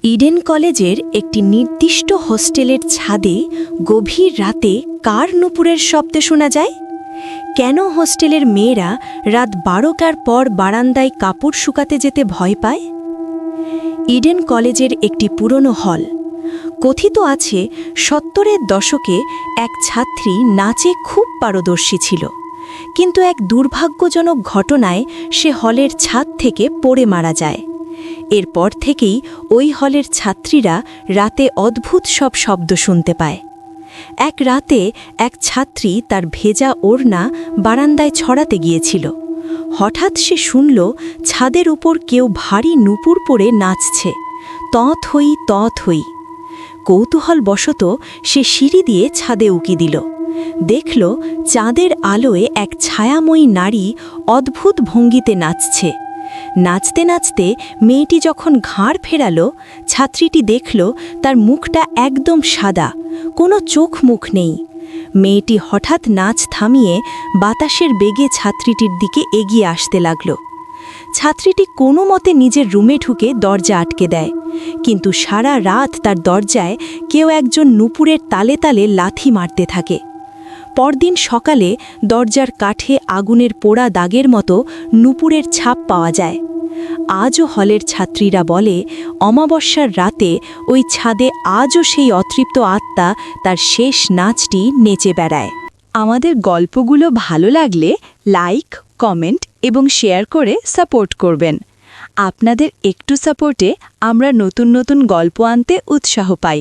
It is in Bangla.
ইডেন কলেজের একটি নির্দিষ্ট হোস্টেলের ছাদে গভীর রাতে কার নুপুরের শব্দ শোনা যায়? কেন হোস্টেলের মেয়েরা রাত 12টার পর বারান্দায় কাপড় শুকাতে যেতে ভয় পায়? ইডেন কলেজের একটি পুরনো হল। কথিত আছে 70-এর দশকে এক ছাত্রী নাচে খুব পারদর্শী ছিল, কিন্তু এক দুর্ভাগ্যজনক ঘটনায় সে হলের ছাদ থেকে পড়ে মারা যায়। এরপর থেকেই ওই হলের ছাত্রীরা রাতে অদ্ভুত সব শব্দ শুনতে পায়। এক রাতে এক ছাত্রী তার ভেজা ওড়না বারান্দায় ছড়াতে গিয়েছিল। হঠাৎ সে শুনল ছাদের উপর কেউ ভারী নুপুর পরে নাচছে, তঁত হই তঁত হই। কৌতূহলবশত সে সিঁড়ি দিয়ে ছাদে উকি দিল। দেখল চাঁদের আলোয় এক ছায়াময়ী নারী অদ্ভুত ভঙ্গিতে নাচছে। নাচতে নাচতে মেয়েটি যখন ঘাড় ফেরালো, ছাত্রীটি দেখল তার মুখটা একদম সাদা, কোনো চোখ মুখ নেই। মেয়েটি হঠাৎ নাচ থামিয়ে বাতাসের বেগে ছাত্রীটির দিকে এগিয়ে আসতে লাগল। ছাত্রীটি কোনো মতে নিজের রুমে ঢুকে দরজা আটকে দেয়, কিন্তু সারা রাত তার দরজায় কেউ একজন নুপুরের তালে তালে লাথি মারতে থাকে। পরদিন সকালে দরজার কাঠে আগুনের পোড়া দাগের মতো নুপুরের ছাপ পাওয়া যায়। আজও হলের ছাত্রীরা বলে, অমাবস্যার রাতে ওই ছাদে আজও সেই অতৃপ্ত আত্মা তার শেষ নাচটি নেচে বেড়ায়। আমাদের গল্পগুলো ভালো লাগলে লাইক, কমেন্ট এবং শেয়ার করে সাপোর্ট করবেন। আপনাদের একটু সাপোর্টে আমরা নতুন নতুন গল্প আনতে উৎসাহ পাই।